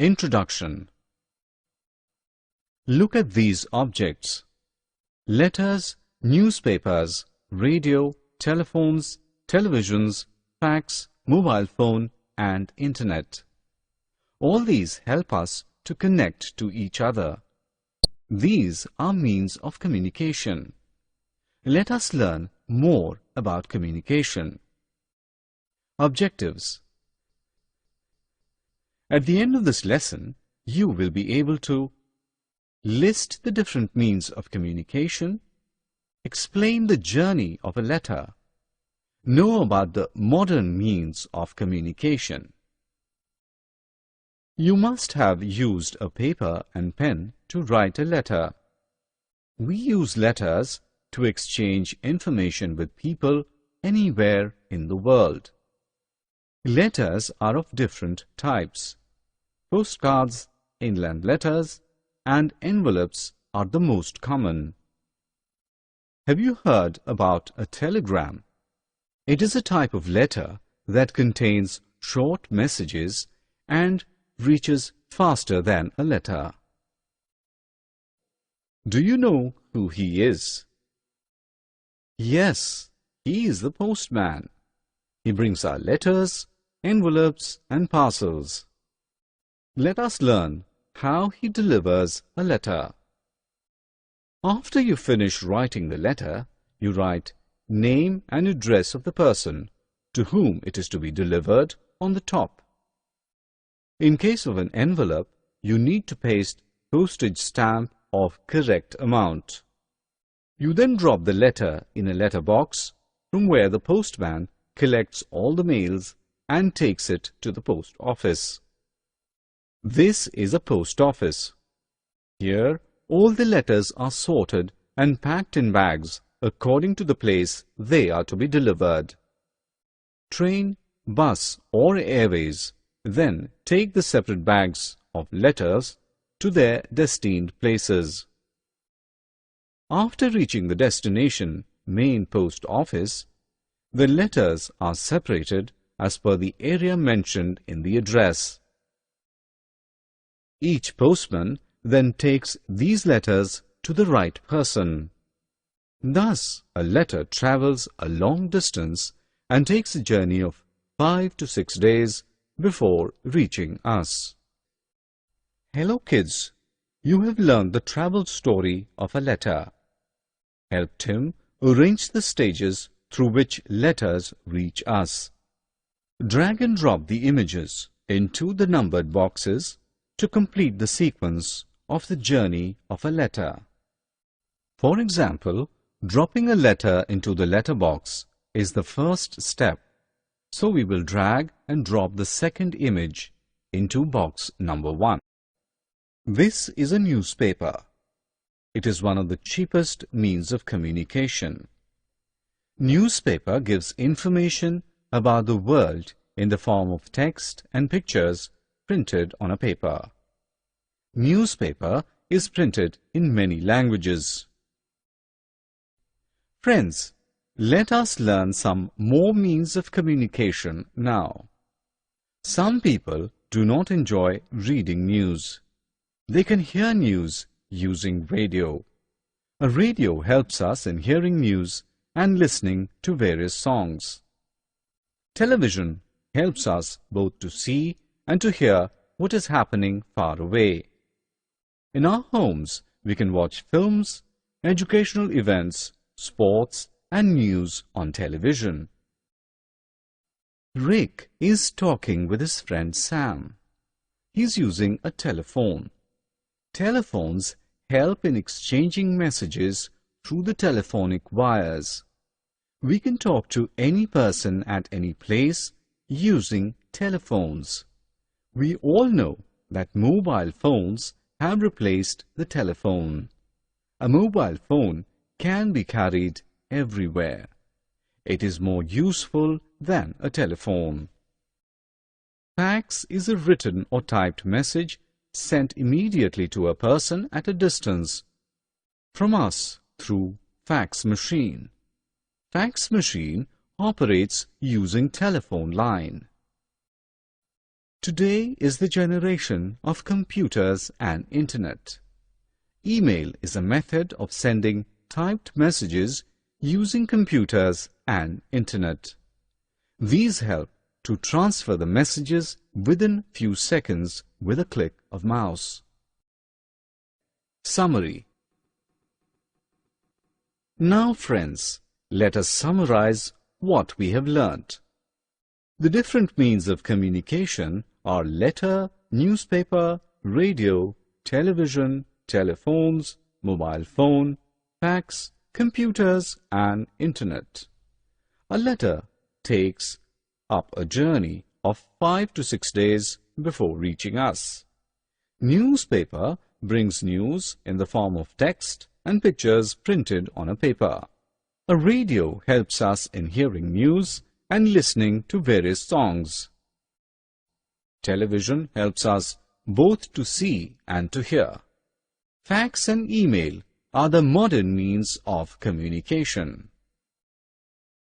Introduction. Look at these objects: letters, newspapers, radio, telephones, televisions, fax, mobile phone, and internet. All these help us to connect to each other. These are means of communication. Let us learn more about communication. Objectives. At the end of this lesson, you will be able to list the different means of communication, explain the journey of a letter, know about the modern means of communication. You must have used a paper and pen to write a letter. We use letters to exchange information with people anywhere in the world. Letters are of different types. Postcards, inland letters, and envelopes are the most common. Have you heard about a telegram? It is a type of letter that contains short messages and reaches faster than a letter. Do you know who he is? Yes, he is the postman. He brings our letters, envelopes, and parcels. Let us learn how he delivers a letter. After you finish writing the letter, you write name and address of the person to whom it is to be delivered on the top. In case of an envelope, you need to paste postage stamp of correct amount. You then drop the letter in a letter box from where the postman collects all the mails and takes it to the post office. This is a post office. Here, all the letters are sorted and packed in bags according to the place they are to be delivered. Train, bus, or airways then take the separate bags of letters to their destined places. After reaching the destination main post office, the letters are separated as per the area mentioned in the address. Each postman then takes these letters to the right person. Thus, a letter travels a long distance and takes a journey of 5 to 6 days before reaching us. Hello kids, you have learned the travel story of a letter. Help Tim arrange the stages through which letters reach us. Drag and drop the images into the numbered boxes to complete the sequence of the journey of a letter. For example, dropping a letter into the letter box is the first step, so we will drag and drop the second image into box number 1. This is a newspaper. It is one of the cheapest means of communication. Newspaper gives information about the world in the form of text and pictures printed on a paper. Newspaper is printed in many languages. Friends, let us learn some more means of communication now. Some people do not enjoy reading news. They can hear news using radio. A radio helps us in hearing news and listening to various songs. Television helps us both to see and to hear what is happening far away. In our homes, we can watch films, educational events, sports, and news on television. Rick is talking with his friend Sam. He's using a telephone. Telephones help in exchanging messages through the telephonic wires. We can talk to any person at any place using telephones. We all know that mobile phones have replaced the telephone. A mobile phone can be carried everywhere. It is more useful than a telephone. Fax is a written or typed message sent immediately to a person at a distance from us through fax machine. Fax machine operates using telephone line. Today is the generation of computers and internet. Email is a method of sending typed messages using computers and internet. These help to transfer the messages within few seconds with a click of mouse. Summary. Now friends, let us summarize what we have learnt. The different means of communication are letter, newspaper, radio, television, telephones, mobile phone, fax, computers and internet. A letter takes up a journey of 5 to 6 days before reaching us. Newspaper brings news in the form of text and pictures printed on a paper. A radio helps us in hearing news and listening to various songs. Television helps us both to see and to hear. Fax and email are the modern means of communication.